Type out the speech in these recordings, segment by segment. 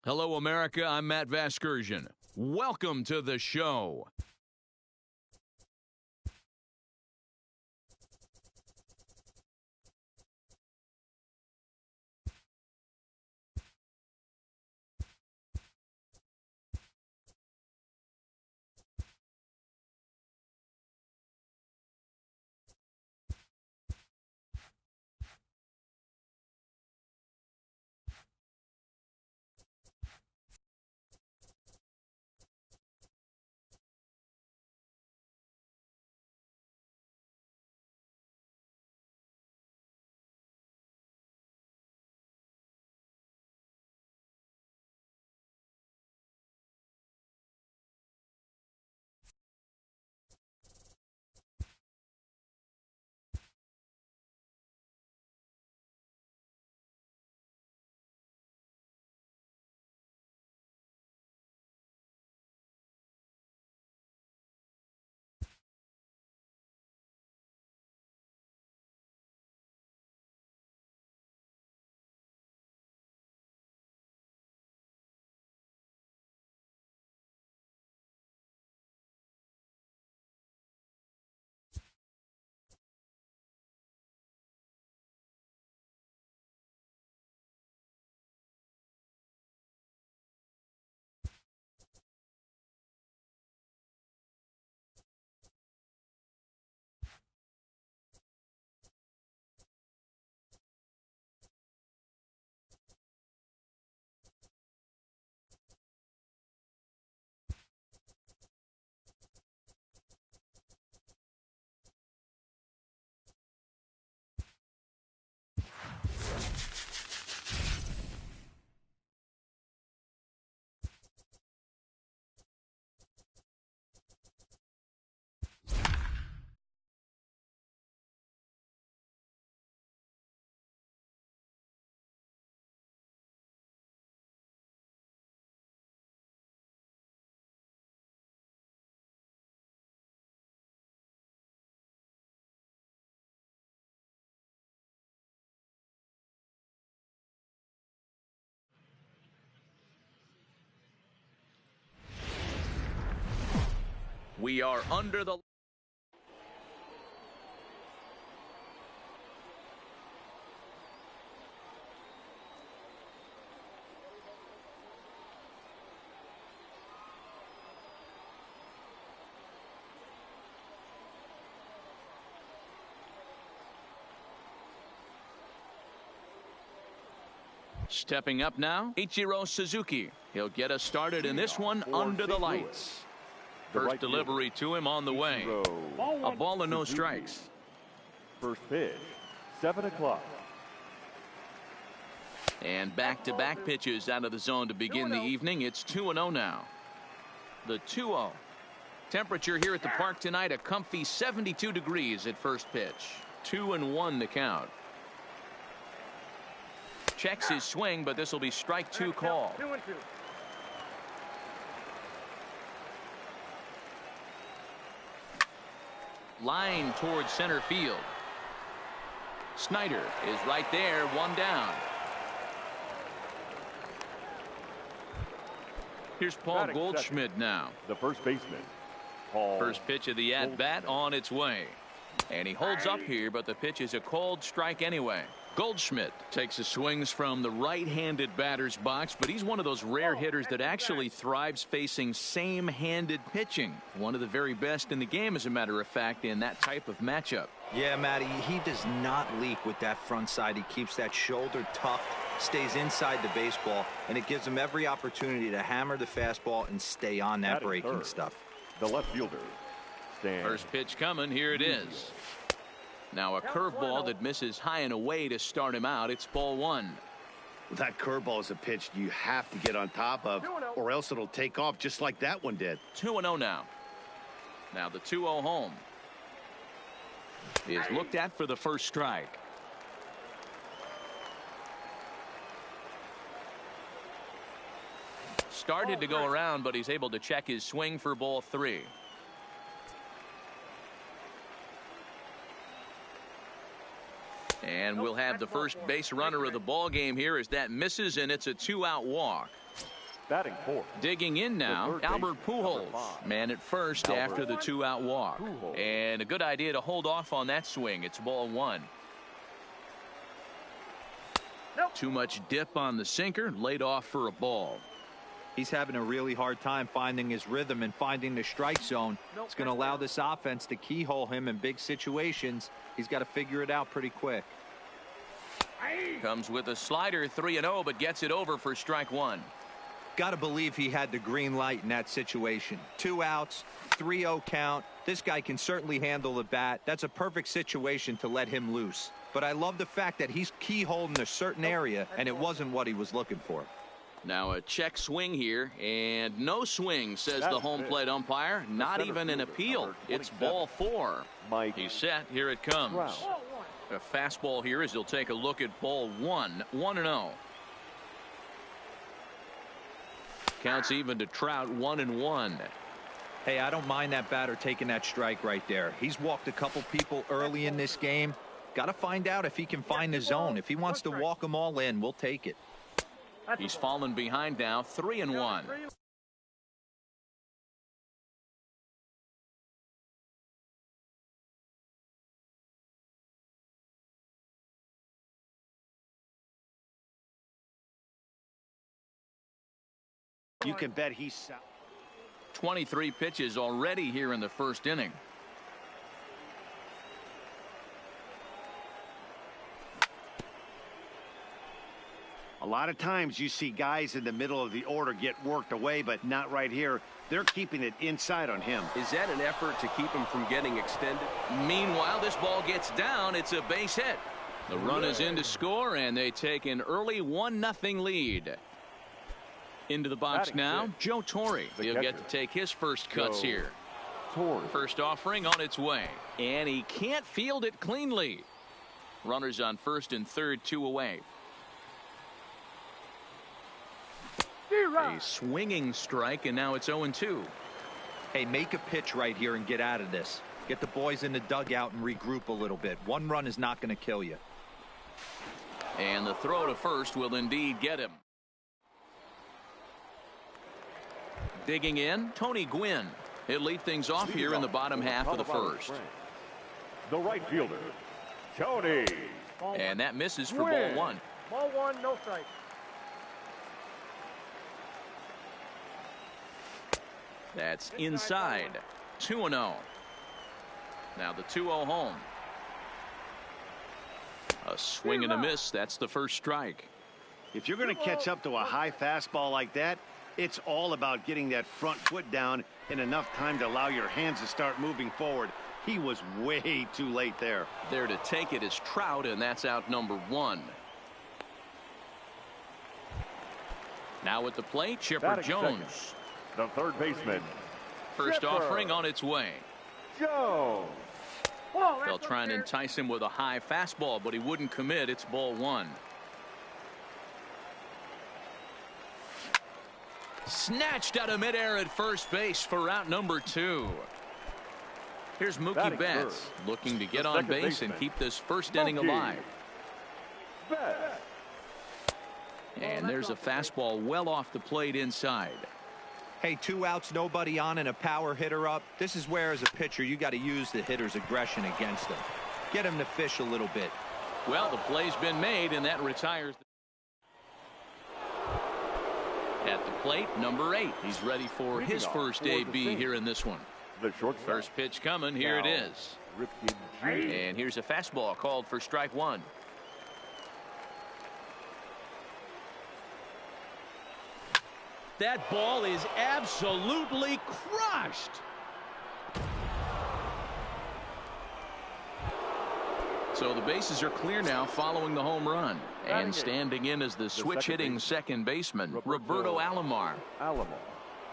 Hello, America. I'm Matt Vasgersian. Welcome to the show. We are under the... Stepping up now, Ichiro Suzuki. He'll get us started in this one under the lights. First delivery to him on the way. A ball and no strikes. First pitch, 7 o'clock. And back-to-back pitches out of the zone to begin the evening. It's 2-0 now. The 2-0. Temperature here at the park tonight, a comfy 72 degrees at first pitch. 2-1 the count. Checks his swing, but this will be strike 2 call. 2-2. Line towards center field. Snyder is right there, 1 down. Here's Paul Goldschmidt now. The first baseman, Paul. First pitch of the at-bat on its way. And he holds up here, but the pitch is a cold strike anyway. Goldschmidt takes his swings from the right-handed batter's box, but he's one of those rare hitters that actually thrives facing same-handed pitching. One of the very best in the game, as a matter of fact, in that type of matchup. Yeah, Matty, he does not leak with that front side. He keeps that shoulder tucked, stays inside the baseball, and it gives him every opportunity to hammer the fastball and stay on that breaking stuff. The left fielder, Stan. First pitch coming. Here it is. Now a curveball that misses high and away to start him out. It's ball 1. That curveball is a pitch you have to get on top of, or else it'll take off just like that one did. 2-0 now. Now the 2-0 home is looked at for the first strike. Started to go around, but he's able to check his swing for ball 3. And we'll have the first base runner of the ball game here as that misses, and it's a 2-out walk. Batting fourth. Digging in now, Albert Pujols. Man at first after the 2-out walk. And a good idea to hold off on that swing. It's ball one. Too much dip on the sinker, laid off for a ball. He's having a really hard time finding his rhythm and finding the strike zone. It's going to allow this offense to keyhole him in big situations. He's got to figure it out pretty quick. Comes with a slider, 3-0, but gets it over for strike one. Got to believe he had the green light in that situation. 2 outs, 3-0 count. This guy can certainly handle the bat. That's a perfect situation to let him loose. But I love the fact that he's keyholed in a certain area, and it wasn't what he was looking for. Now a check swing here, and no swing, says the home plate umpire. Not even an appeal. It's ball four. He's set. Here it comes. A fastball here as he'll take a look at ball one. 1-0. Counts even to Trout, 1-1. Hey, I don't mind that batter taking that strike right there. He's walked a couple people early in this game. Got to find out if he can find the zone. If he wants to walk them all in, we'll take it. He's fallen behind now, 3-1. You can bet he's 23 pitches already here in the first inning. A lot of times you see guys in the middle of the order get worked away, but not right here. They're keeping it inside on him. Is that an effort to keep him from getting extended? Meanwhile, this ball gets down. It's a base hit. The run is in to score, and they take an early 1-0 lead. Into the box now, Joe Torre. He'll get to take his first cuts here. First offering on its way, and he can't field it cleanly. Runners on first and third, 2 away. A swinging strike, and now it's 0-2. Hey, make a pitch right here and get out of this. Get the boys in the dugout and regroup a little bit. One run is not going to kill you. And the throw to first will indeed get him. Digging in, Tony Gwynn. He'll lead things off here in the bottom half of the first. The right fielder, Tony. And that misses for ball one. Ball one, no strike. That's inside. 2-0. Now the 2-0 home. A swing and a miss. That's the first strike. If you're going to catch up to a high fastball like that, it's all about getting that front foot down in enough time to allow your hands to start moving forward. He was way too late there. There to take it is Trout, and that's out number 1. Now at the plate, Chipper Jones. The third baseman. First Chipper offering on its way. Jones. They'll try and entice him with a high fastball, but he wouldn't commit. It's ball 1. Snatched out of midair at first base for out number 2. Here's Mookie Betts looking to get on base and keep this first inning alive. And there's a fastball well off the plate inside. Hey, 2 outs, nobody on, and a power hitter up. This is where, as a pitcher, you got to use the hitter's aggression against them. Get him to fish a little bit. Well, the play's been made, and that retires. At the plate, number 8. He's ready for his first AB here in this one. The shortstop. First pitch coming. Here it is. And here's a fastball called for strike 1. That ball is absolutely crushed. So the bases are clear now following the home run. And standing in as the switch-hitting second baseman, Roberto Alomar.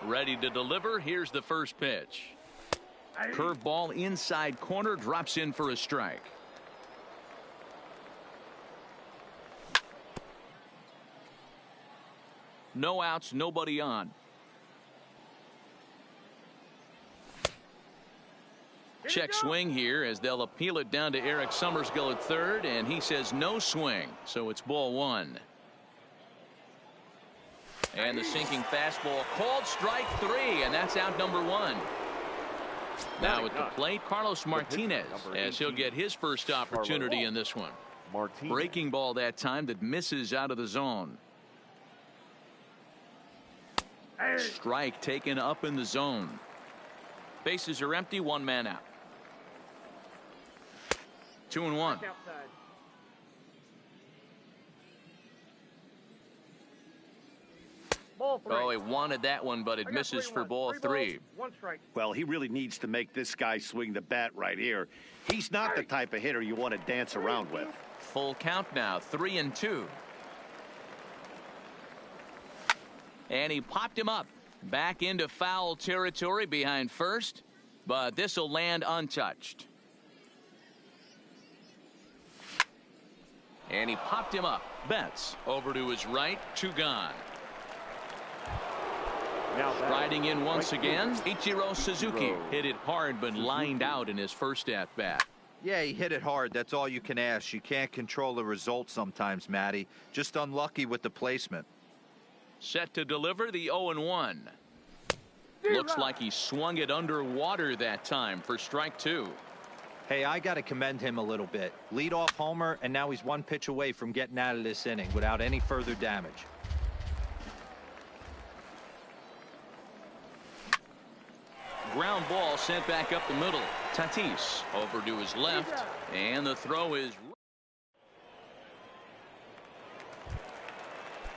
Ready to deliver. Here's the first pitch. Curveball inside corner, drops in for a strike. No outs, nobody on. Check swing here as they'll appeal it down to Eric Summerskill at third, and he says no swing, so it's ball 1. And the sinking fastball, called strike 3, and that's out number 1. Now at the plate, Carlos Martinez, as he'll get his first opportunity in this one. Breaking ball that time that misses out of the zone. Strike taken up in the zone. Bases are empty, 1 man out. 2-1. Oh, he wanted that one, but it misses for ball 3. Well, he really needs to make this guy swing the bat right here. He's not the type of hitter you want to dance around with. Full count now, 3-2. And he popped him up. Back into foul territory behind first, but this will land untouched. And he popped him up. Betts over to his right, 2 gone. Riding in once again, Ichiro Suzuki hit it hard but lined out in his first at bat. Yeah, he hit it hard. That's all you can ask. You can't control the result sometimes, Matty. Just unlucky with the placement. Set to deliver the 0-1. Looks like he swung it underwater that time for strike 2. Hey, I got to commend him a little bit. Leadoff homer, and now he's 1 pitch away from getting out of this inning without any further damage. Ground ball sent back up the middle. Tatis over to his left, and the throw is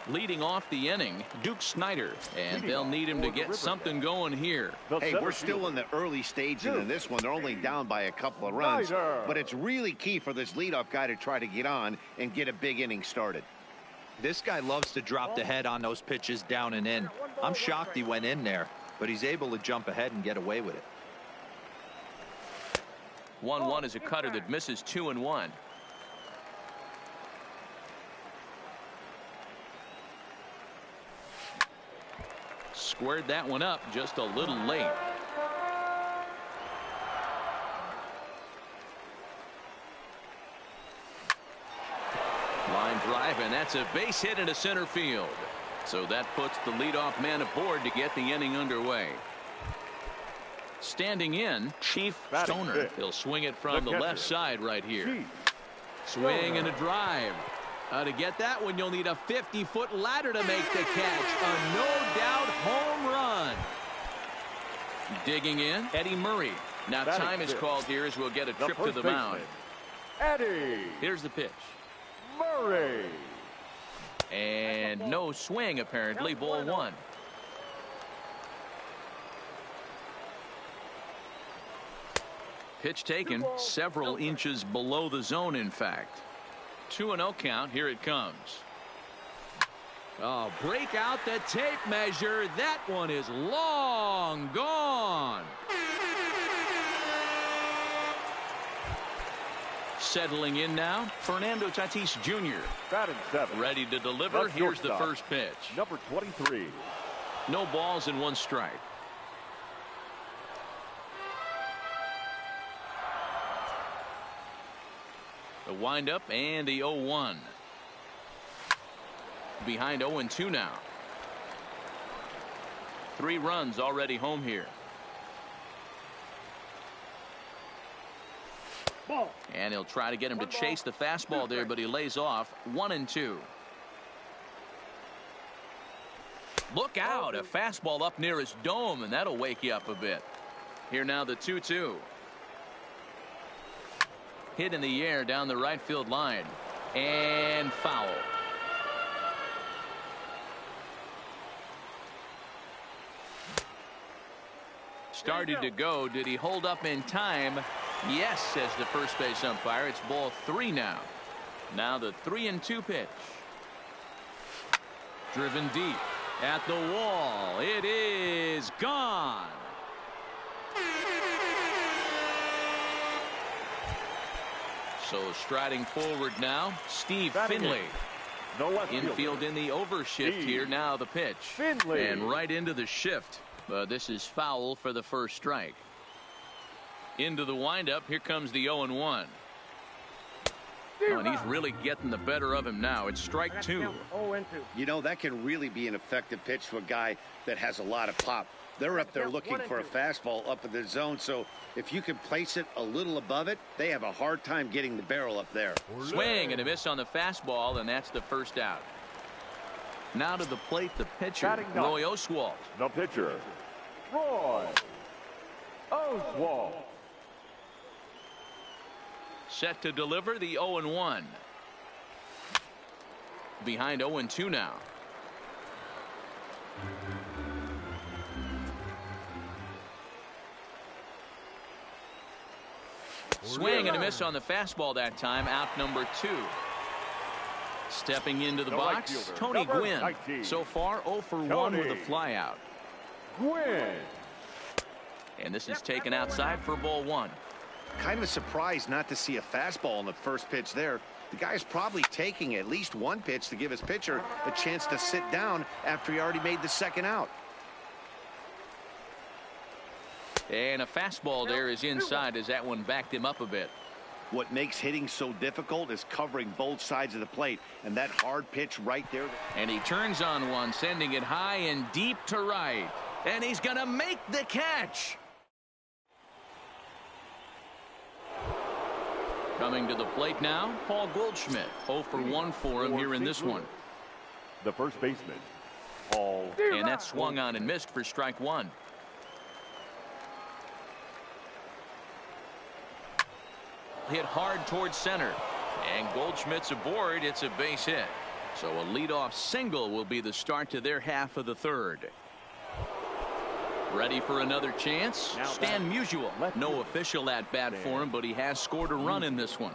leading off the inning, Duke Snider, and they'll need him to get something going here. Hey, we're still in the early stages in this one. They're only down by a couple of runs, but it's really key for this leadoff guy to try to get on and get a big inning started. This guy loves to drop the head on those pitches down and in. I'm shocked he went in there, but he's able to jump ahead and get away with it. 1-1 is a cutter that misses 2-1. Squared that one up just a little late. Line drive, and that's a base hit into center field. So that puts the leadoff man aboard to get the inning underway. Standing in, Chief Stoner. He'll swing it from the left side right here. Swing and a drive. To get that one, you'll need a 50-foot ladder to make the catch. A no-doubt home run. Digging in, Eddie Murray. Now time is called here as we'll get a trip to the mound. Eddie Here's the pitch. Murray. And no swing, apparently. Ball 1. Pitch taken several inches below the zone, in fact. 2-0 count. Here it comes. Oh, break out the tape measure. That one is long gone. Settling in now, Fernando Tatis Jr. Batting 7. Ready to deliver. Here's the first pitch. Number 23. No balls and 1 strike. The windup and the 0-1. Behind 0-2 now. 3 runs already home here. Ball. And he'll try to get him to chase the fastball there, but he lays off. 1-2. Look out, a fastball up near his dome, and that'll wake you up a bit. Here now the 2-2. Hit in the air down the right field line, and foul. Started to go. Did he hold up in time? Yes, says the first base umpire. It's ball 3 now. Now the 3-2 pitch. Driven deep at the wall. It is gone. So striding forward now, Steve Finley. Infield in the overshift here. Now the pitch. Finley. And right into the shift. But this is foul for the first strike. Into the windup. Here comes the 0-1. Oh, and he's really getting the better of him now. It's strike two. You know, that can really be an effective pitch to a guy that has a lot of pop. They're up there looking for a fastball up in the zone, so if you can place it a little above it, they have a hard time getting the barrel up there. Swing and a miss on the fastball, and that's the first out. Now to the plate, the pitcher, Roy Oswalt. The pitcher, Roy Oswalt. Set to deliver the 0-1. Behind 0-2 now. Swing and a miss on the fastball that time. Out number 2. Stepping into the box, fielder, Tony number Gwynn. 19. So far 0 for 1 with a flyout. Gwynn. And this is taken outside for ball 1. Kind of surprised not to see a fastball on the first pitch there. The guy's probably taking at least one pitch to give his pitcher a chance to sit down after he already made the second out. And a fastball there is inside as that one backed him up a bit. What makes hitting so difficult is covering both sides of the plate, and that hard pitch right there. And he turns on one, sending it high and deep to right. And he's going to make the catch. Coming to the plate now, Paul Goldschmidt. 0 for 1 for him here in this one. The first baseman, Paul. And that swung on and missed for strike 1. Hit hard towards center. And Goldschmidt's aboard. It's a base hit. So a leadoff single will be the start to their half of the third. Ready for another chance? Stan Musial. No official at bat for him, but he has scored a run in this one.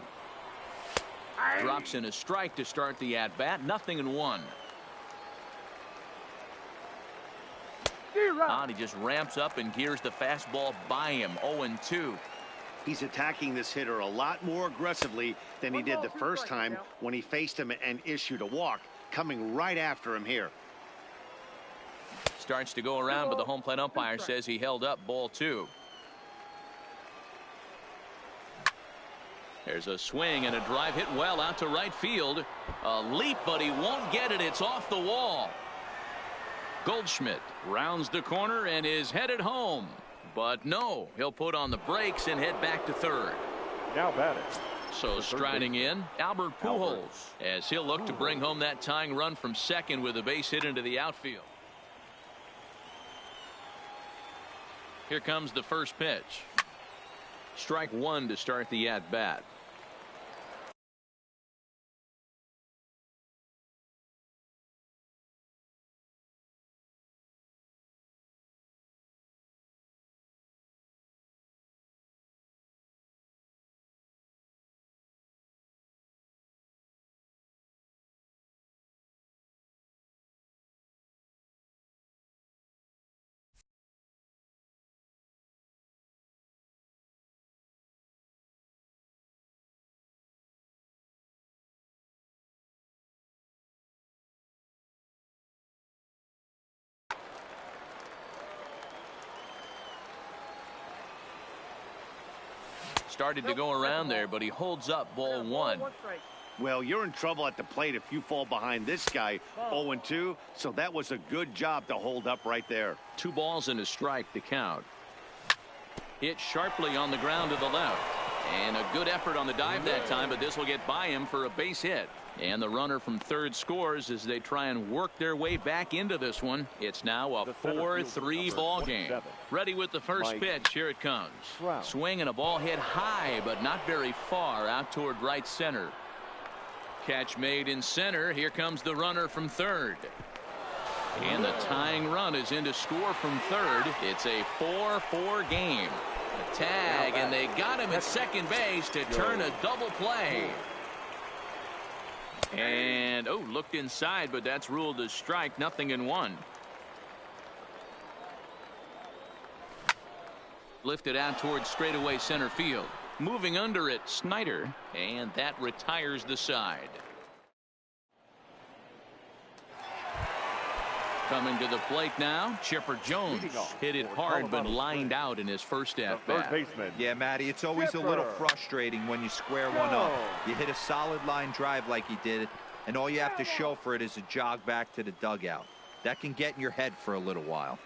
Drops in a strike to start the at bat. 0-1. He just ramps up and gears the fastball by him. 0-2. He's attacking this hitter a lot more aggressively than he did the first time when he faced him and issued a walk, coming right after him here. Starts to go around, but the home plate umpire says he held up ball 2. There's a swing and a drive hit well out to right field. A leap, but he won't get it. It's off the wall. Goldschmidt rounds the corner and is headed home. But no, he'll put on the brakes and head back to third. Now batting. So striding in, Albert Pujols, as he'll look to bring home that tying run from second with a base hit into the outfield. Here comes the first pitch. Strike 1 to start the at bat. Started to go around there, but he holds up ball 1. Well, you're in trouble at the plate if you fall behind this guy 0-2, so that was a good job to hold up right there. 2 balls and a strike to count. Hit sharply on the ground to the left. And a good effort on the dive that time, but this will get by him for a base hit. And the runner from third scores as they try and work their way back into this one. It's now a 4-3 ball game. Ready with the first pitch. Here it comes. Swing and a ball hit high, but not very far out toward right center. Catch made in center. Here comes the runner from third. And the tying run is in to score from third. It's a 4-4 game. A tag, and they got him at second base to turn a double play. And, looked inside, but that's ruled a strike. 0-1. Lifted out towards straightaway center field. Moving under it, Snyder, and that retires the side. Coming to the plate now, Chipper Jones. Hit it hard, but lined out in his first at bat. Third baseman. Yeah, Matty, it's always a little frustrating when you square one up. You hit a solid line drive like he did, and all you have to show for it is a jog back to the dugout. That can get in your head for a little while.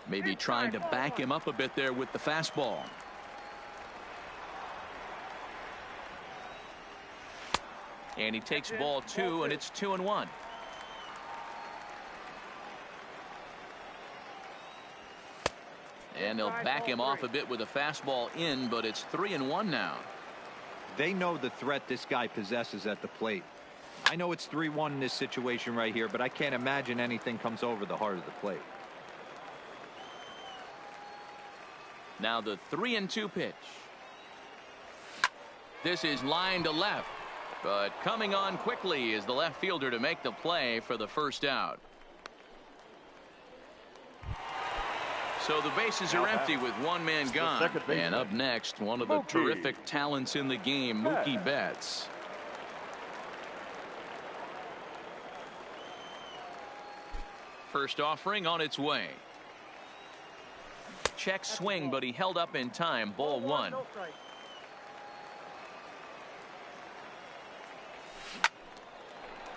Maybe trying to back him up a bit there with the fastball. And he takes ball 2, and it's 2-1. And they'll back him off a bit with a fastball in, but it's 3-1 now. They know the threat this guy possesses at the plate. I know it's 3-1 in this situation right here, but I can't imagine anything comes over the heart of the plate. Now the 3-2 pitch. This is line to left, but coming on quickly is the left fielder to make the play for the first out. So the bases are empty with one man gone. And up next, one of the terrific talents in the game, Mookie Betts. First offering on its way. Check swing, but he held up in time. Ball 1.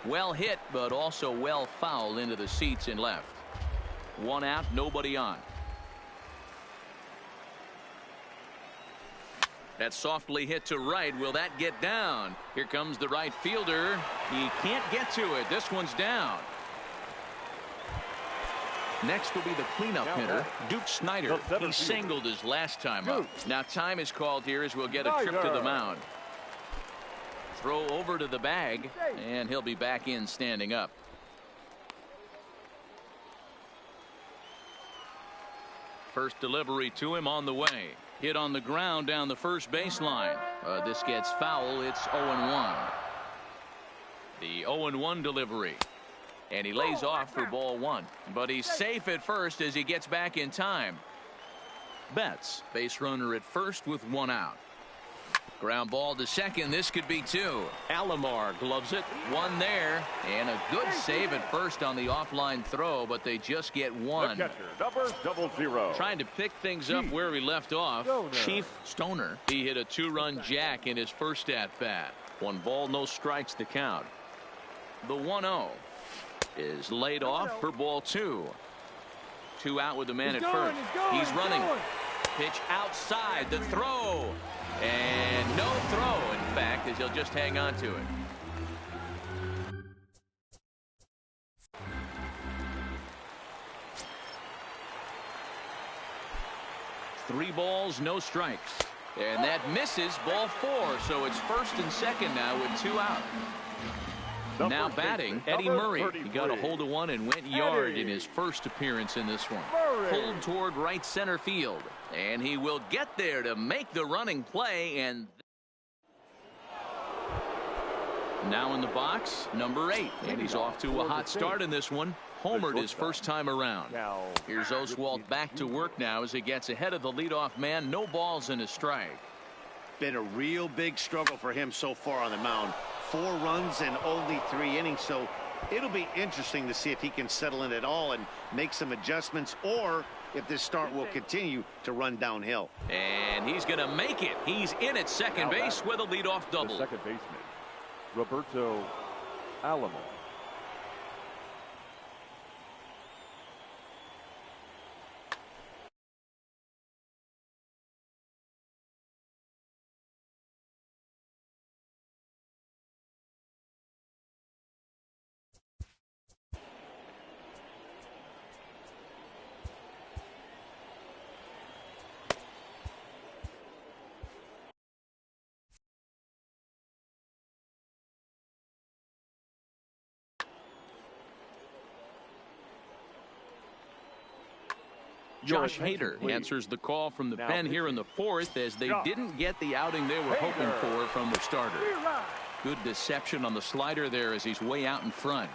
Well hit, but also well fouled into the seats and left. 1 out, nobody on. That softly hit to right. Will that get down? Here comes the right fielder. He can't get to it. This one's down. Next will be the cleanup hitter, Duke Snider. He singled his last time up. Now time is called here as we'll get a trip to the mound. Throw over to the bag, and he'll be back in standing up. First delivery to him on the way. Hit on the ground down the first baseline. This gets foul. It's 0-1. The 0-1 delivery. And he lays off for ball 1. But he's safe at first as he gets back in time. Betts, base runner at first with 1 out. Ground ball to second. This could be 2. Alomar gloves it. 1 there. And a good save at first on the offline throw, but they just get 1. The catcher, number 00. Trying to pick things up where he left off. Chief Stoner. He hit a 2-run jack in his first at bat. 1 ball, no strikes to count. The 1-0 is laid off for ball 2. 2 out with the man at first. He's running. Pitch outside. The throw. And no throw, in fact, as he'll just hang on to it. Three balls, no strikes. And that misses ball 4. So it's first and second now with 2 out. Now batting, Eddie Murray. He got a hold of one and went yard in his first appearance in this one. Pulled toward right center field. And he will get there to make the running play. And now in the box, number 8. And he's off to a hot start in this one. Homered his first time around. Here's Oswalt back to work now as he gets ahead of the leadoff man. No balls and a strike. Been a real big struggle for him so far on the mound. 4 runs and only 3 innings, so it'll be interesting to see if he can settle in at all and make some adjustments, or if this start will continue to run downhill. And he's going to make it. He's in at second base with a leadoff double. The second baseman, Roberto Alomar. Josh Hader answers the call from the pen here in the 4th as they didn't get the outing they were hoping for from their starter. Good deception on the slider there as he's way out in front.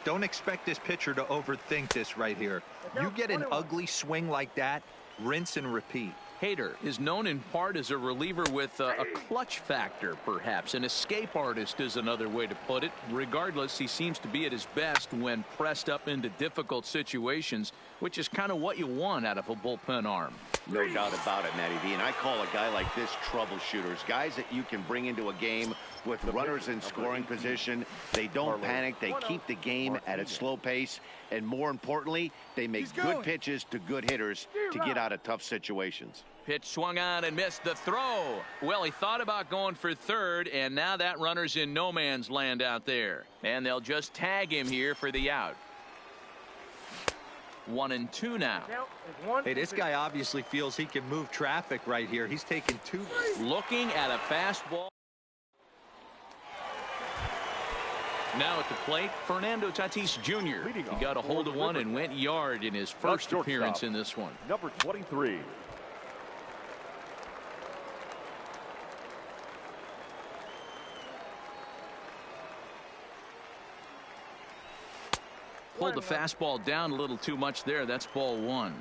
Don't expect this pitcher to overthink this right here. You get an ugly swing like that, rinse and repeat. Hader is known in part as a reliever with a clutch factor, perhaps. An escape artist is another way to put it. Regardless, he seems to be at his best when pressed up into difficult situations, which is kind of what you want out of a bullpen arm. No doubt about it, Matty V. And I call a guy like this troubleshooters. Guys that you can bring into a game with runners in scoring position. They don't panic. They keep the game at a slow pace. And more importantly, they make good pitches to good hitters to get out of tough situations. Pitch swung on and missed the throw. Well, he thought about going for third, and now that runner's in no man's land out there. And they'll just tag him here for the out. 1-2 now. Hey, this guy obviously feels he can move traffic right here. He's taking 2. Looking at a fastball. Now at the plate, Fernando Tatis Jr. He got a hold of one and went yard in his first appearance in this one. Number 23. Pulled the fastball down a little too much there. That's ball 1.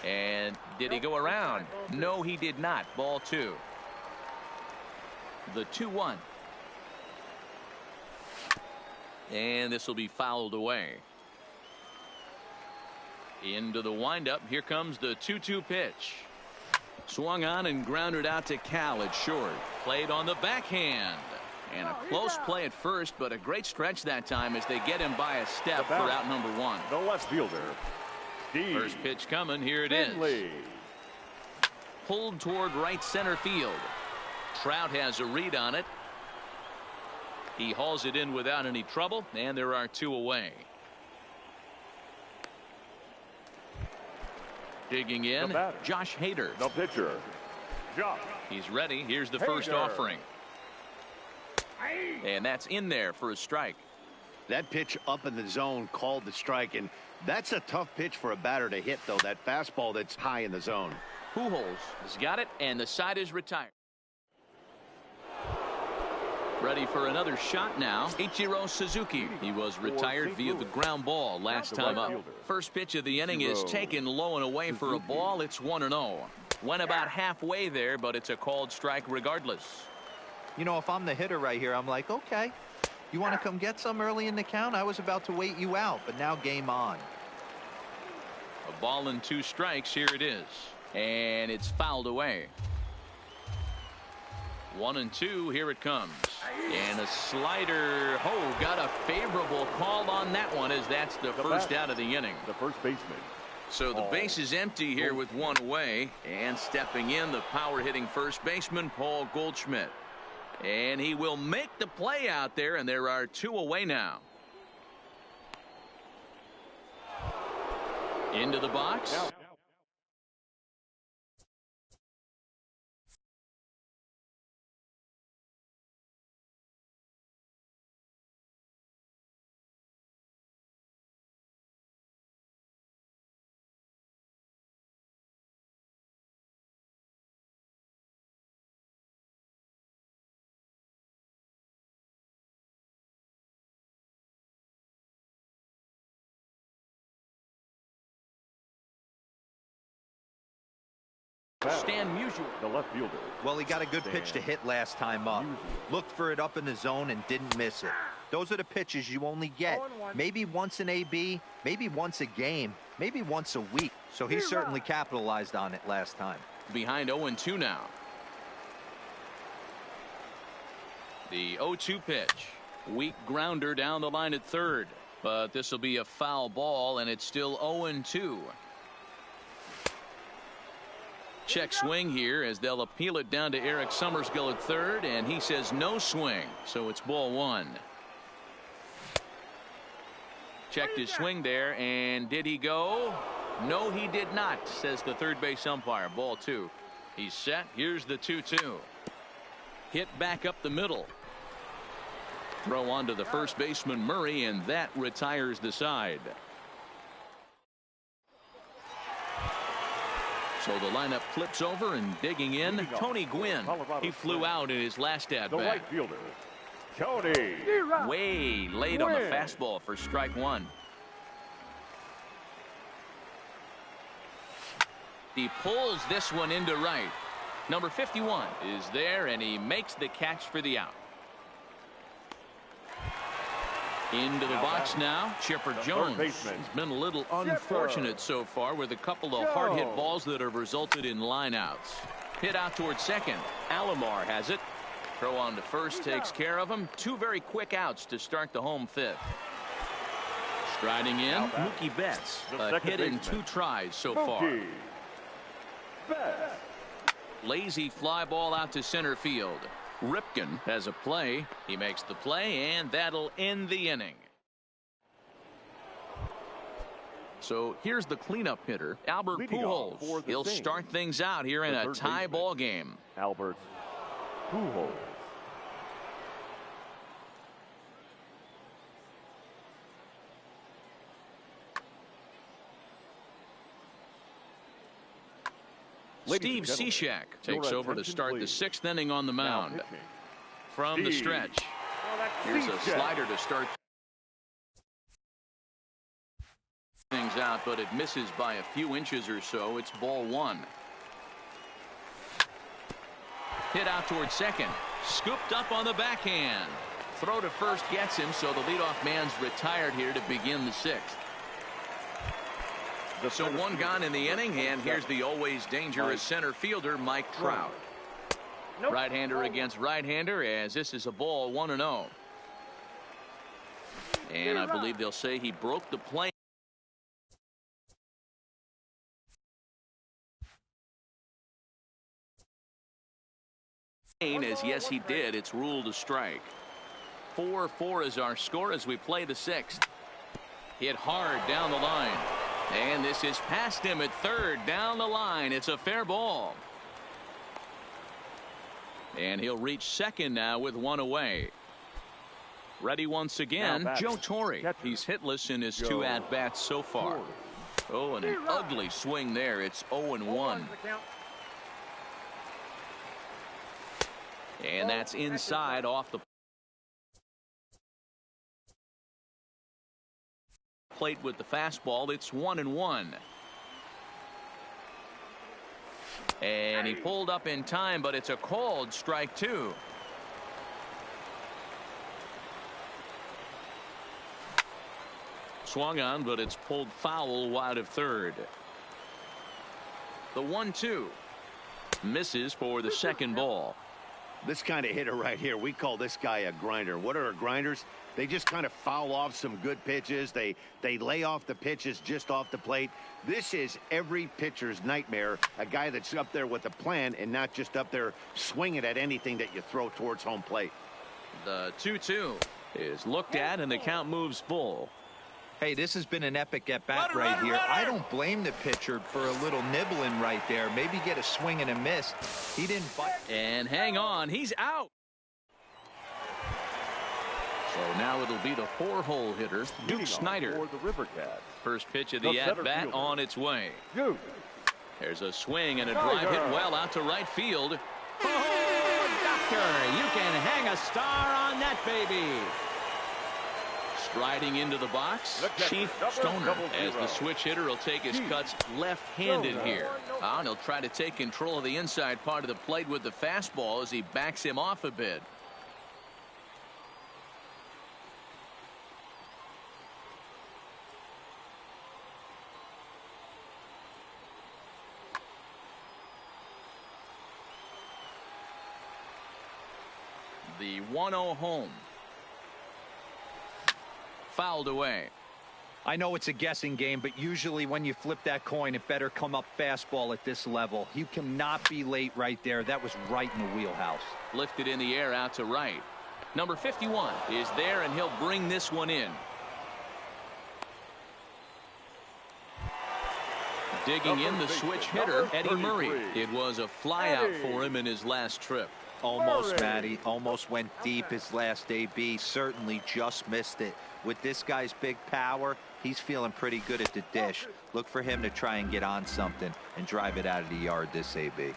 And did he go around? No, he did not. Ball 2. The 2-1. And this will be fouled away. Into the windup. Here comes the 2-2 pitch. Swung on and grounded out to Cal at short. Played on the backhand. And a close play at first, but a great stretch that time as they get him by a step for out number 1. The left fielder, Steve. First pitch coming. Here it is. Pulled toward right center field. Trout has a read on it. He hauls it in without any trouble, and there are 2 away. Digging in, Josh Hader. The pitcher, Josh. He's ready. Here's the first offering. And that's in there for a strike. That pitch up in the zone called the strike, and that's a tough pitch for a batter to hit, though. That fastball that's high in the zone. Pujols has got it, and the side is retired. Ready for another shot now. Ichiro Suzuki. He was retired via the ground ball last time up. First pitch of the inning is taken low and away for a ball. It's 1-0. Went about halfway there, but it's a called strike regardless. You know, if I'm the hitter right here, I'm like, okay, you want to come get some early in the count? I was about to wait you out, but now game on. A ball and 2 strikes. Here it is. And it's fouled away. 1-2. Here it comes. And a slider. Oh, got a favorable call on that one as that's the first out of the inning. The first baseman. So the base is empty here with 1 away. And stepping in, the power hitting first baseman, Paul Goldschmidt. And he will make the play out there, and there are 2 away now. Into the box. Stan Musial. The left fielder. Well, he got a good pitch to hit last time up. Looked for it up in the zone and didn't miss it. Those are the pitches you only get maybe once in AB, maybe once a game, maybe once a week. So he certainly capitalized on it last time. Behind 0-2 now. The 0-2 pitch. Weak grounder down the line at third. But this will be a foul ball, and it's still 0-2. Check swing here as they'll appeal it down to Eric Summerskill at third, and he says no swing, so it's ball 1. Checked his swing there, and did he go? No, he did not, says the third base umpire. Ball 2. He's set. Here's the 2-2. Hit back up the middle. Throw on to the first baseman Murray, and that retires the side. So the lineup flips over, and digging in, Tony Gwynn. He flew out in his last at-bat. The right fielder, Tony. Way late on the fastball for strike 1. He pulls this one into right. Number 51 is there, and he makes the catch for the out. Into the box now, Chipper Jones. He's been a little unfortunate so far with a couple of hard-hit balls that have resulted in lineouts. Hit out towards second. Alomar has it. Throw on to first takes care of him. Two very quick outs to start the home fifth. Striding in, Mookie Betts. A hit in 2 tries so far. Lazy fly ball out to center field. Ripken has a play. He makes the play, and that'll end the inning. So here's the cleanup hitter, Albert Pujols. He'll start things out here in a tie ball game. Albert Pujols. Steve Cishek takes over to start the 6th inning on the mound. From the stretch. Here's a slider to start things out, but it misses by a few inches or so. It's ball 1. Hit out towards second. Scooped up on the backhand. Throw to first gets him, so the leadoff man's retired here to begin the 6th. So 1 gone in the inning, and here's the always dangerous center fielder, Mike Trout. Right-hander against right-hander, as this is a ball 1-0. And I believe they'll say he broke the plane. As yes, he did. It's ruled a strike. 4-4 is our score as we play the 6th. Hit hard down the line. And this is past him at third down the line. It's a fair ball. And he'll reach second now with 1 away. Ready once again, Joe Torre. He's hitless in his 2 at-bats so far. Oh, and an ugly swing there. It's 0-1. And that's inside off the plate with the fastball. It's 1-1. And he pulled up in time, but it's a called strike 2. Swung on, but it's pulled foul wide of third. The 1-2 misses for the second ball. This kind of hitter right here, we call this guy a grinder. What are grinders? They just kind of foul off some good pitches. They lay off the pitches just off the plate. This is every pitcher's nightmare, a guy that's up there with a plan and not just up there swinging at anything that you throw towards home plate. The 2-2 is looked at, and the count moves full. Hey, this has been an epic at-bat right here. I don't blame the pitcher for a little nibbling right there. Maybe get a swing and a miss. He didn't bite. And hang on, he's out. So now it'll be the 4-hole hitter, Duke Snider. For the River Cats. First pitch of the at-bat on its way. Duke. There's a swing and a drive hit well out to right field. Oh, doctor, you can hang a star on that baby. Striding into the box, Chief Stoner, as the switch hitter will take his cuts left-handed here. And he'll try to take control of the inside part of the plate with the fastball as he backs him off a bit. The 1-0 home. Fouled away. I know it's a guessing game, but usually when you flip that coin, it better come up fastball at this level. You cannot be late right there. That was right in the wheelhouse. Lifted in the air out to right. Number 51 is there, and he'll bring this one in. Digging in the switch hitter, Eddie Murray. It was a flyout for him in his last trip. Almost, Matty. Almost went deep his last AB. Certainly just missed it. With this guy's big power, he's feeling pretty good at the dish. Look for him to try and get on something and drive it out of the yard this AB.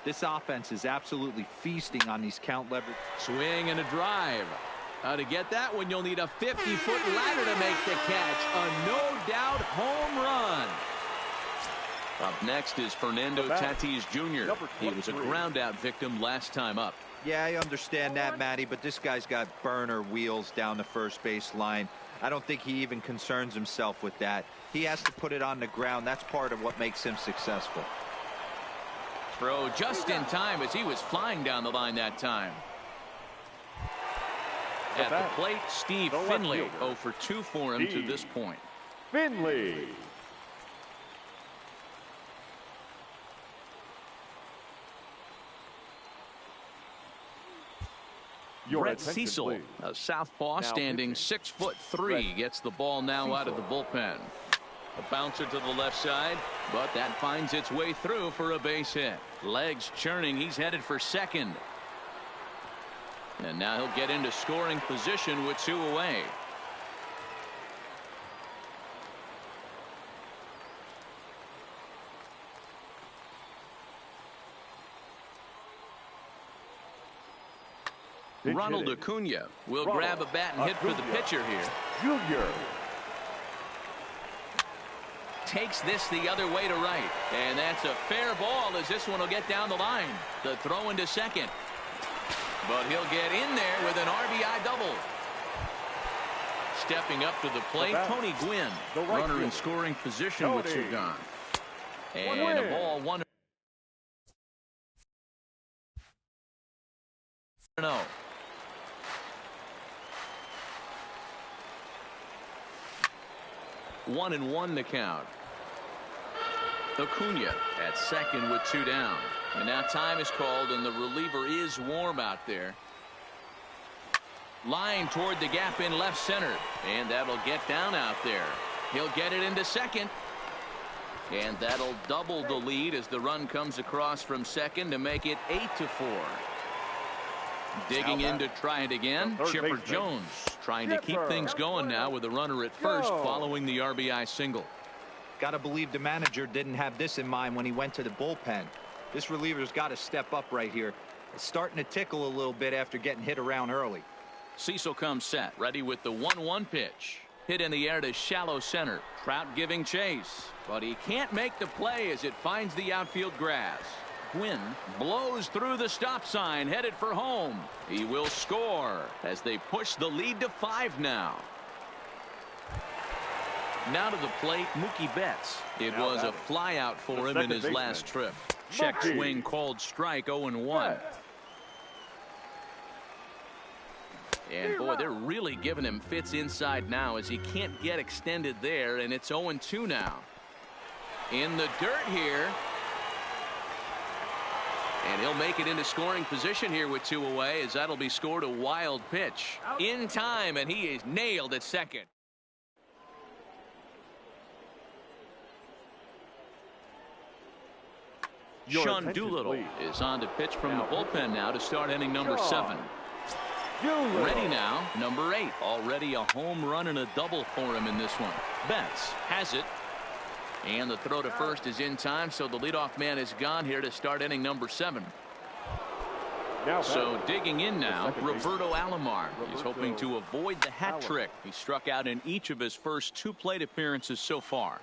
This offense is absolutely feasting on these count leverage. Swing and a drive. To get that one, you'll need a 50-foot ladder to make the catch. A no-doubt home run. Up next is Fernando Tatis Jr. He was a ground out victim last time up. Yeah, I understand that, Matty, but this guy's got burner wheels down the first base line. I don't think he even concerns himself with that. He has to put it on the ground. That's part of what makes him successful. Throw just in time as he was flying down the line that time. At the plate, Steve Finley, 0 for 2 for him to this point. Finley. Brett Cecil, a southpaw standing 6'3", gets the ball now out of the bullpen. A bouncer to the left side, but that finds its way through for a base hit. Legs churning, he's headed for second. And now he'll get into scoring position with 2 away. Ronald Acuna will grab a bat and hit for the pitcher here. Junior. Takes this the other way to right. And that's a fair ball as this one will get down the line. The throw into second. But he'll get in there with an RBI double. Stepping up to the plate, Tony Gwynn. Runner in scoring position with 2 gone. And a ball 1-0. No. 1-1 the count. Acuna at second with 2 down. And now time is called and the reliever is warm out there. Line toward the gap in left center. And that'll get down out there. He'll get it into second. And that'll double the lead as the run comes across from second to make it 8-4. Digging in to try it again. Chipper Jones trying to keep things going now with a runner at first following the RBI single. Got to believe the manager didn't have this in mind when he went to the bullpen. This reliever's got to step up right here. It's starting to tickle a little bit after getting hit around early. Cecil comes set, ready with the 1-1 pitch. Hit in the air to shallow center. Trout giving chase, but he can't make the play as it finds the outfield grass. Gwynn blows through the stop sign, headed for home. He will score as they push the lead to 5 now. Now to the plate, Mookie Betts. It was a fly out for him in his last trip. Check swing called strike, 0-1. And boy, they're really giving him fits inside now as he can't get extended there, and it's 0-2 now. In the dirt here. And he'll make it into scoring position here with 2 away as that'll be scored a wild pitch. In time, and he is nailed at second. Sean Doolittle is on to pitch from the bullpen now to start inning number 7. Ready now, number 8. Already a home run and a double for him in this one. Betts has it. And the throw to first is in time, so the leadoff man is gone here to start inning number 7. So digging in now, Roberto Alomar. He's hoping to avoid the hat trick. He struck out in each of his first 2 plate appearances so far.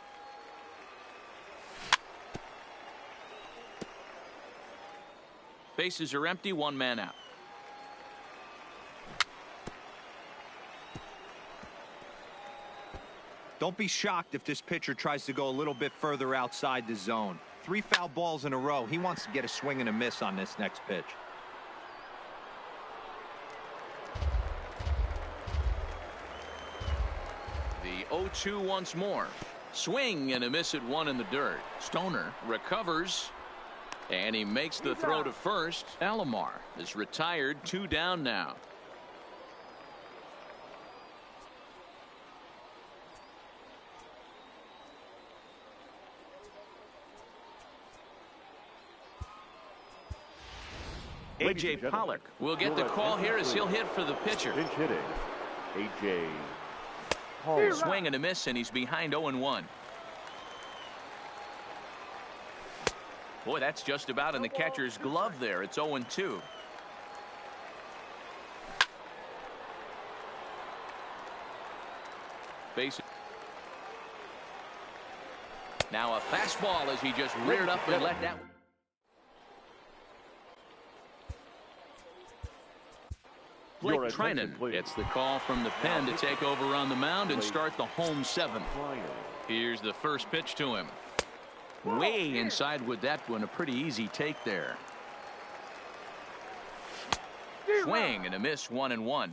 Bases are empty, 1 man out. Don't be shocked if this pitcher tries to go a little bit further outside the zone. 3 foul balls in a row. He wants to get a swing and a miss on this next pitch. The 0-2 once more. Swing and a miss at 1 in the dirt. Stoner recovers. And he makes the throw to first. Alomar is retired, 2 down now. A.J. Pollock will get the call here as he'll hit for the pitcher. Pinch hitting, A.J. Pollock. Swing and a miss, and he's behind 0-1. Boy, that's just about in the catcher's glove there. It's 0-2. Now a fastball as he just reared up and let that. Blake Trinan gets the call from the pen to take over on the mound and start the home seventh. Here's the first pitch to him. Way inside with that one. A pretty easy take there. Swing and a miss, 1-1.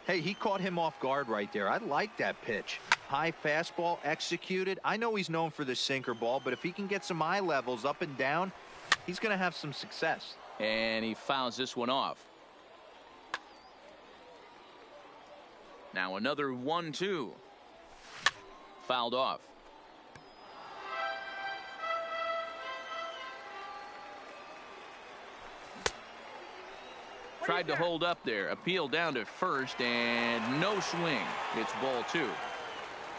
Hey, he caught him off guard right there. I like that pitch. High fastball executed. I know he's known for the sinker ball, but if he can get some eye levels up and down, he's going to have some success. And he fouls this one off. Now another 1-2. Fouled off. Tried to hold up there. Appeal down to first and no swing. It's ball 2.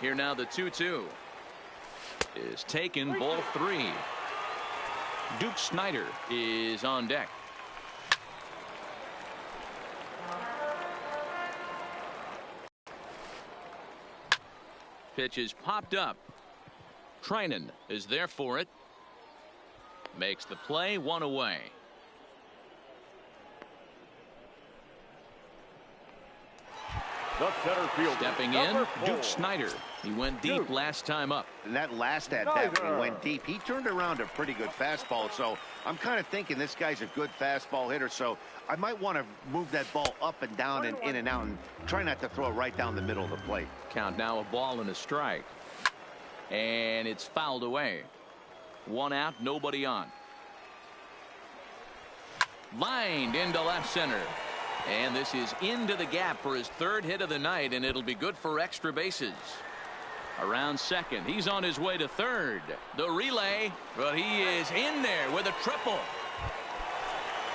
Here now the 2-2 is taken. Ball 3. Duke Snider is on deck. Pitch is popped up. Trinan is there for it. Makes the play, 1 away. The center fielder, stepping in, Duke Snider. He went deep last time up. And that last at bat when he went deep, he turned around a pretty good fastball. So I'm kind of thinking this guy's a good fastball hitter. So I might want to move that ball up and down and in and out and try not to throw it right down the middle of the plate. Count now, a ball and a strike. And it's fouled away. 1 out, nobody on. Lined into left center. And this is into the gap for his 3rd hit of the night, and it'll be good for extra bases. Around second, he's on his way to 3rd. The relay, but he is in there with a triple.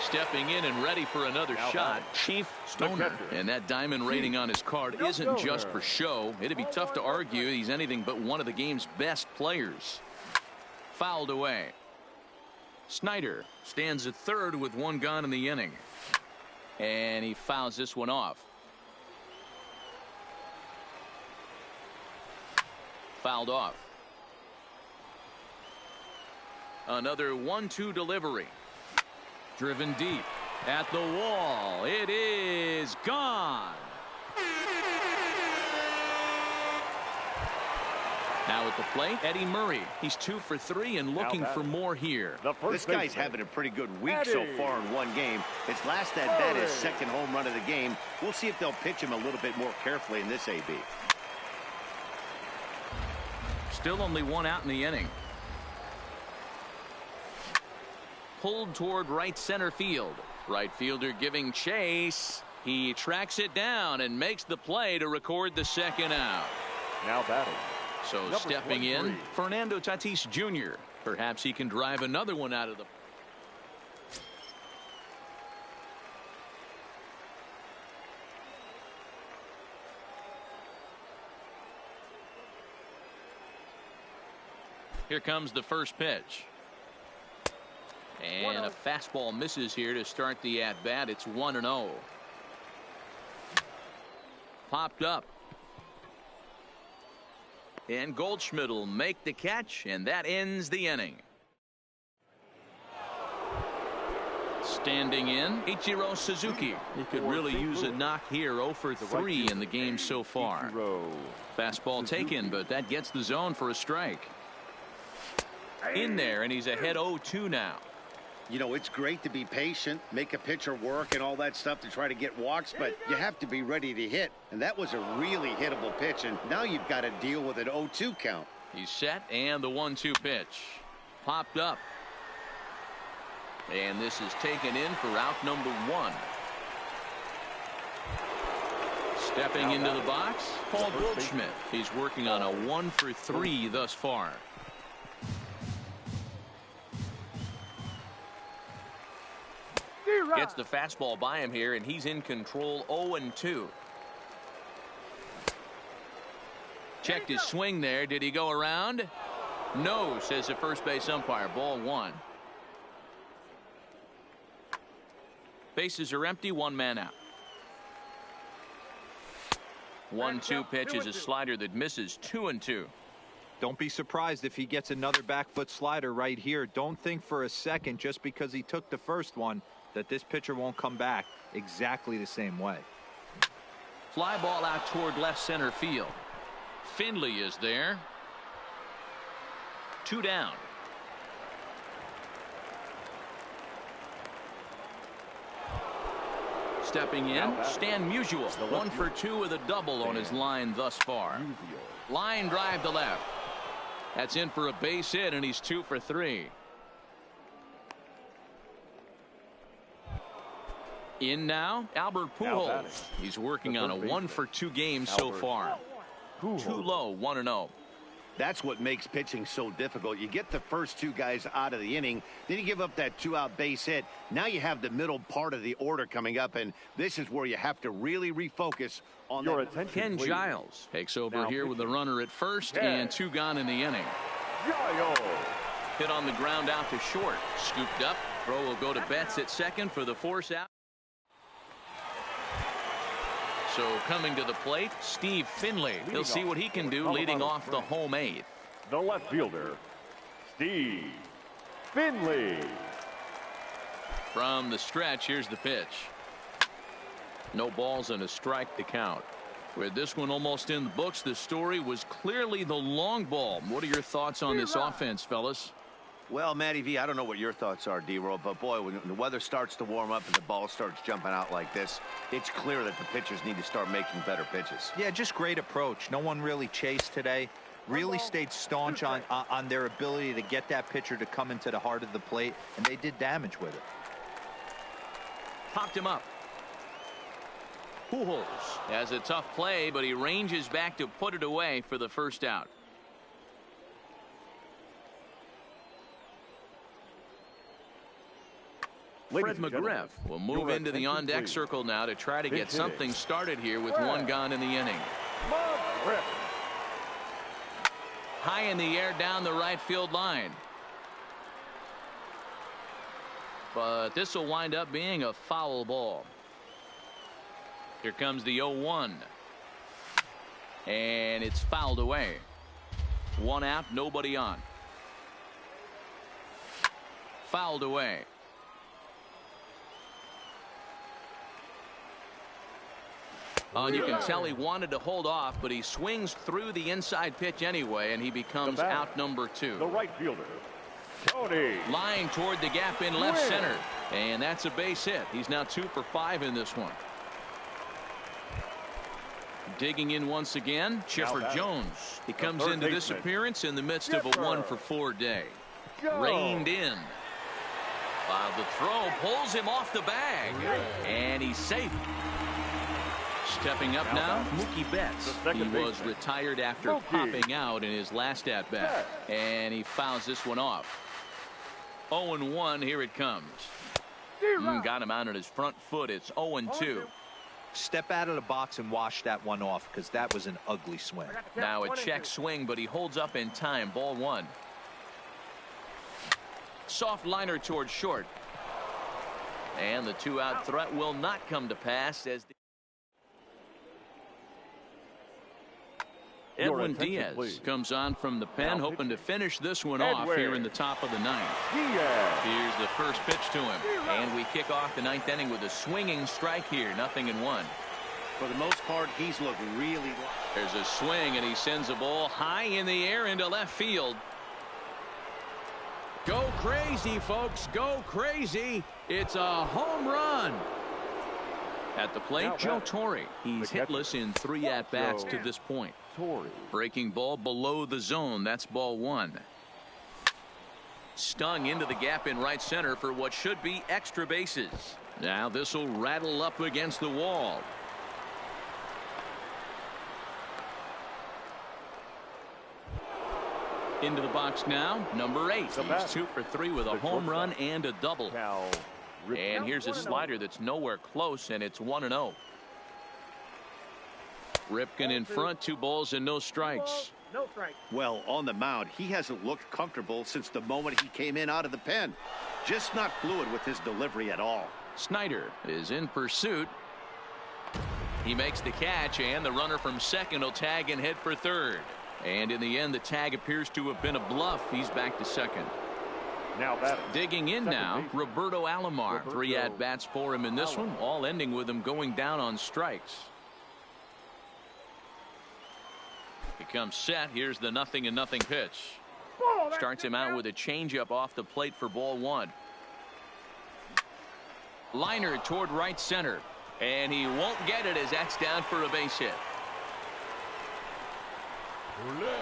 Stepping in and ready for another shot, Chief Stoner. And that diamond rating on his card isn't just for show. It'd be tough to argue he's anything but one of the game's best players. Fouled away. Snider stands at 3rd with 1 gone in the inning. And he fouls this one off. Fouled off. Another 1-2 delivery. Driven deep at the wall. It is gone. Now at the plate, Eddie Murray. He's 2 for 3 and looking for more here. This guy's having a pretty good week so far in 1 game. His last at bat is 2nd home run of the game. We'll see if they'll pitch him a little bit more carefully in this AB. Still only 1 out in the inning. Pulled toward right center field. Right fielder giving chase. He tracks it down and makes the play to record the 2nd out. Now batting. So number stepping 23. In, Fernando Tatis Jr. Perhaps he can drive another one out of the. Here comes the first pitch. And a fastball misses here to start the at-bat. It's 1-0. Popped up. And Goldschmidt will make the catch, and that ends the inning. Standing in, Ichiro Suzuki. He could really use a knock here. 0 for 3 in the game so far. Fastball taken, but that gets the zone for a strike. In there, and he's ahead 0-2 now. You know, it's great to be patient, make a pitcher work and all that stuff to try to get walks, but you have to be ready to hit. And that was a really hittable pitch, and now you've got to deal with an 0-2 count. He's set, and the 1-2 pitch. Popped up. And this is taken in for out number 1. Stepping into the box, Paul Goldschmidt. He's working on a 1 for 3 thus far. Gets the fastball by him here, and he's in control. 0-2. Checked his swing there. Did he go around? No, says the first base umpire. Ball 1. Bases are empty. 1 man out. 1-2 pitch is a slider that misses. 2-2. Don't be surprised if he gets another back foot slider right here. Don't think for a second, just because he took the first one, that this pitcher won't come back exactly the same way. Fly ball out toward left center field. Finley is there. 2 down. Stepping in, Stan Musial. 1 for 2 with a double on his line thus far. Line drive to left. That's in for a base hit, and he's 2 for 3. In now, Albert Pujols. He's working on a 1 for 2 game so far. Too low, 1-0. That's what makes pitching so difficult. You get the first 2 guys out of the inning, then you give up that 2-out base hit. Now you have the middle part of the order coming up, and this is where you have to really refocus on Your that. attention, Ken please. Giles takes over Now here with a runner at first and 2 gone in the inning. Giles. Hit on the ground out to short. Scooped up. Throw will go to Betts at second for the force out. So coming to the plate, Steve Finley. He'll see what he can do leading off the home 8th. The left fielder, Steve Finley. From the stretch, here's the pitch. No balls and a strike to count. With this one almost in the books, the story was clearly the long ball. What are your thoughts on this offense, fellas? Well, Matty V, I don't know what your thoughts are, D-Roll, but boy, when the weather starts to warm up and the ball starts jumping out like this, it's clear that the pitchers need to start making better pitches. Yeah, just great approach. No one really chased today. Really stayed staunch on their ability to get that pitcher to come into the heart of the plate, and they did damage with it. Popped him up. Pujols has a tough play, but he ranges back to put it away for the first out. Fred McGriff will move into the on-deck circle now to try to get something started here with 1 gone in the inning. High in the air down the right field line. But this will wind up being a foul ball. Here comes the 0-1. And it's fouled away. 1 out, nobody on. Fouled away. And you can tell he wanted to hold off, but he swings through the inside pitch anyway, and he becomes out number 2. The right fielder, Tony. Line toward the gap in left center. And that's a base hit. He's now 2 for 5 in this one. Digging in once again, Chipper Jones. He comes into this appearance in the midst of a 1 for 4 day. Reined in. While the throw pulls him off the bag. And he's safe. Stepping up now, Mookie Betts. He was retired after popping out in his last at-bat. And he fouls this one off. 0-1, here it comes. Got him out on his front foot. It's 0-2. Step out of the box and wash that one off, because that was an ugly swing. Now a check swing, but he holds up in time. Ball 1. Soft liner towards short. And the 2-out threat will not come to pass as the Edwin Diaz comes on from the pen, hoping to finish this one off here in the top of the 9th. Here's the first pitch to him. And we kick off the 9th inning with a swinging strike here. 0-1. For the most part, he's looked really well. There's a swing, and he sends a ball high in the air into left field. Go crazy, folks. Go crazy. It's a home run. At the plate, Joe Torre. He's hitless in 3 at-bats to this point. Breaking ball below the zone. That's ball 1. Stung into the gap in right center for what should be extra bases. Now this will rattle up against the wall. Into the box now, number 8. He's 2 for 3 with a home run and a double. And here's a slider that's nowhere close, and it's 1-0. Ripken in front, 2 balls and no strikes. Well, on the mound, he hasn't looked comfortable since the moment he came in out of the pen. Just not fluid with his delivery at all. Snyder is in pursuit. He makes the catch, and the runner from second will tag and head for third. And in the end, the tag appears to have been a bluff. He's back to second. Now batting. Digging in now, Roberto Alomar. 3 at-bats for him in this one, all ending with him going down on strikes. He comes set. Here's the 0-0 pitch. Starts him out with a changeup off the plate for ball 1. Liner toward right center. And he won't get it as that's down for a base hit.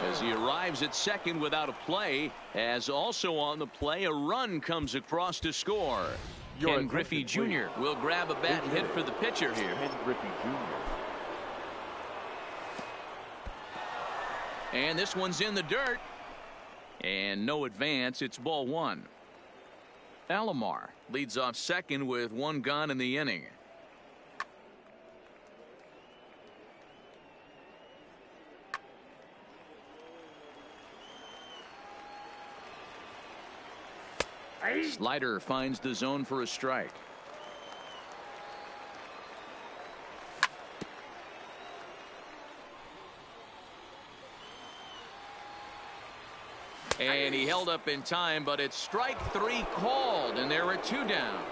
As he arrives at second without a play, as also on the play, a run comes across to score. Ken Griffey Jr. will grab a bat and hit for the pitcher here. Ken Griffey Jr. And this one's in the dirt. And no advance. It's ball 1. Alomar leads off second with 1 gone in the inning. Slider finds the zone for a strike. And he held up in time, but it's strike 3 called, and there are 2 down.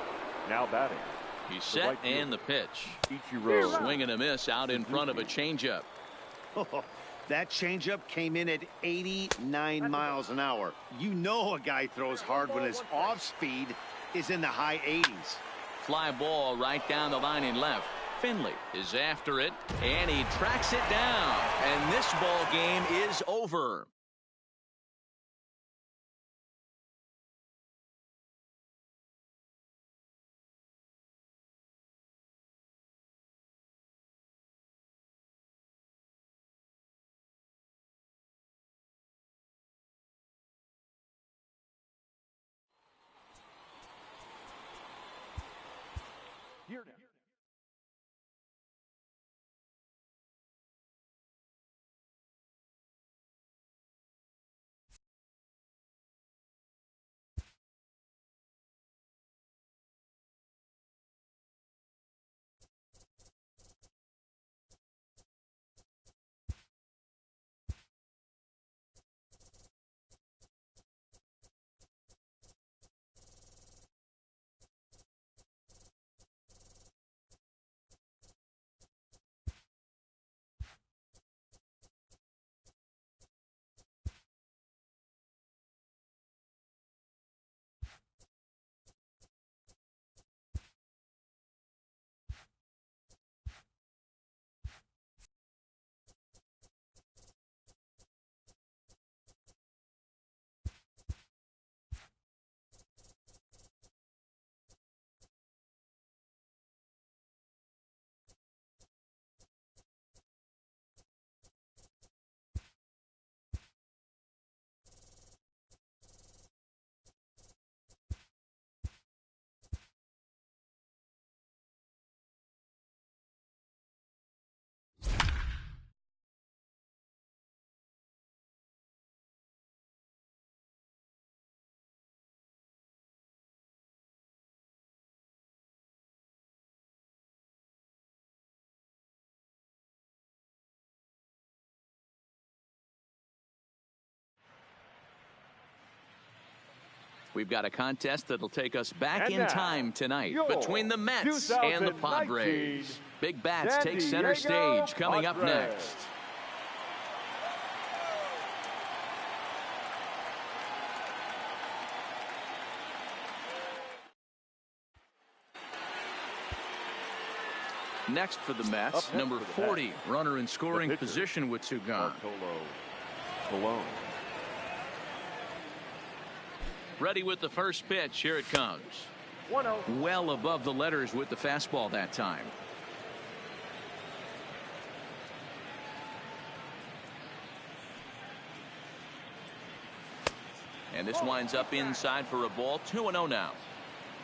Now batting. He's set and the pitch. Ichiro. Swing and a miss out in front of a changeup. That changeup came in at 89 miles an hour. You know a guy throws hard when his off speed is in the high 80s. Fly ball right down the line in left. Finley is after it, and he tracks it down. And this ball game is over. Here now. We've got a contest that'll take us back And in now, time tonight your between the Mets and the 2019 Padres. Big Bats San take center Diego stage coming up Padres. next. Next for the Mets, Up number for the 40, Mets, runner in scoring pitcher, position with 2 gone. Bartolo Colon. Ready with the first pitch. Here it comes. 1-0. Well above the letters with the fastball that time. And this winds up inside for a ball. 2-0 now.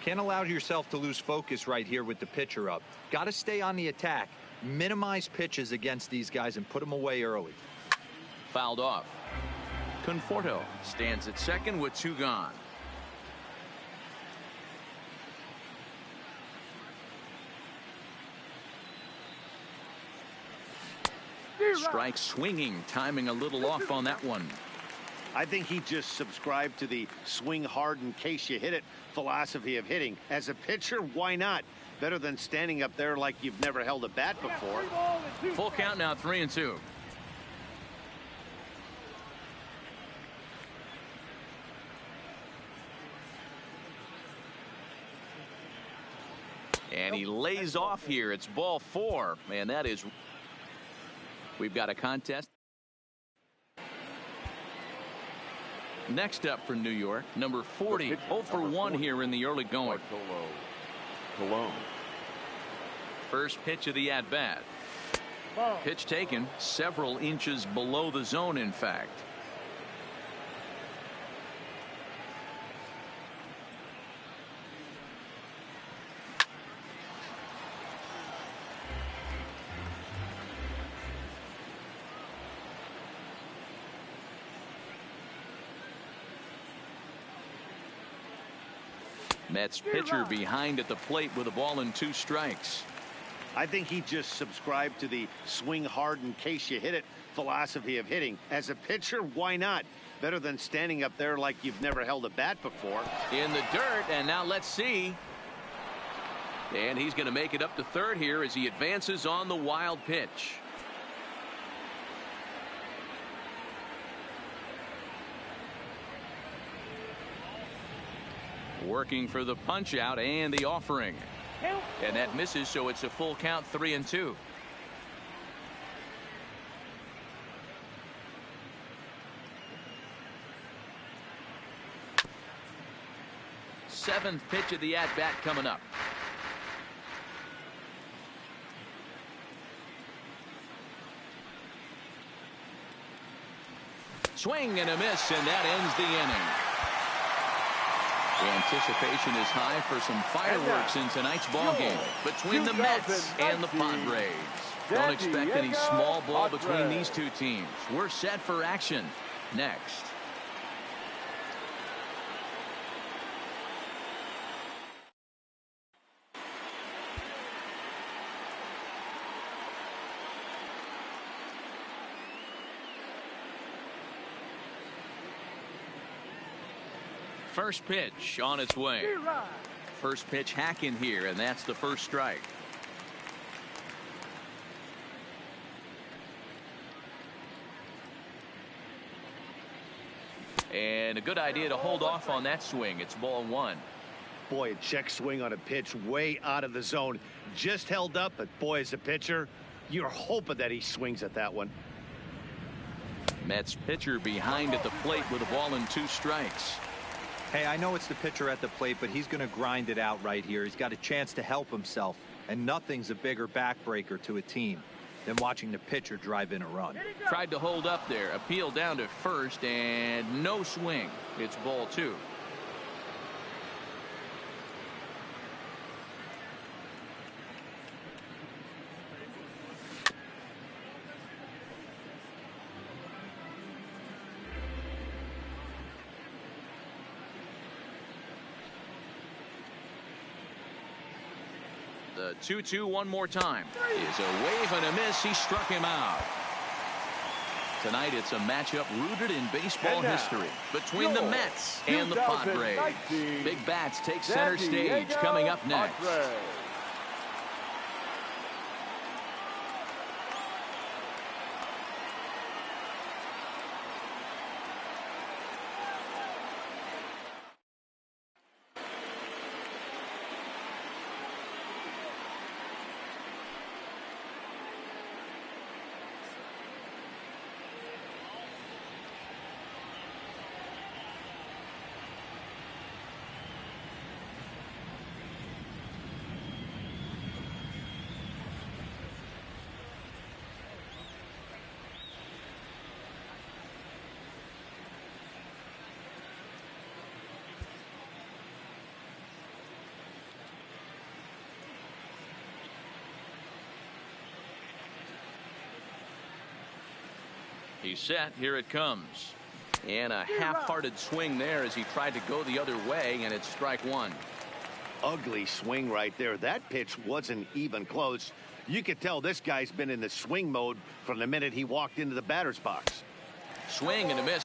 Can't allow yourself to lose focus right here with the pitcher up. Got to stay on the attack. Minimize pitches against these guys and put them away early. Fouled off. Conforto stands at second with 2 gone. Strike swinging, timing a little off on that one. I think he just subscribed to the swing hard in case you hit it philosophy of hitting. As a pitcher, why not? Better than standing up there like you've never held a bat before. Full count now, 3-2. And he lays off here. It's ball 4. Man, that is. We've got a contest. Next up for New York, number 40. 0 for 1 here in the early going. Cologne. First pitch of the at-bat. Pitch taken several inches below the zone, in fact. Mets pitcher behind at the plate with a ball and 2 strikes. I think he just subscribed to the swing hard in case you hit it philosophy of hitting. As a pitcher, why not? Better than standing up there like you've never held a bat before. In the dirt, and now let's see. And he's going to make it up to third here as he advances on the wild pitch. Working for the punch out and the offering. And that misses, so it's a full count, 3-2. Seventh pitch of the at-bat coming up. Swing and a miss, and that ends the inning. The anticipation is high for some fireworks in tonight's ballgame between the Mets and the Padres. Don't expect any small ball between these two teams. We're set for action next. First pitch on its way. First pitch hack in here, and that's the first strike. And a good idea to hold off on that swing. It's ball 1. Boy, a check swing on a pitch way out of the zone. Just held up, but boy, as a pitcher, you're hoping that he swings at that one. Mets pitcher behind at the plate with a ball and 2 strikes. Hey, I know it's the pitcher at the plate, but he's going to grind it out right here. He's got a chance to help himself, and nothing's a bigger backbreaker to a team than watching the pitcher drive in a run. Tried to hold up there, appeal down to first, and no swing. It's ball 2. The 2-2 one more time. Is a wave and a miss. He struck him out. Tonight it's a matchup rooted in baseball history between the Mets and the Padres. Big bats take center stage coming up next. He's set. Here it comes. And a half-hearted swing there as he tried to go the other way, and it's strike 1. Ugly swing right there. That pitch wasn't even close. You can tell this guy's been in the swing mode from the minute he walked into the batter's box. Swing and a miss.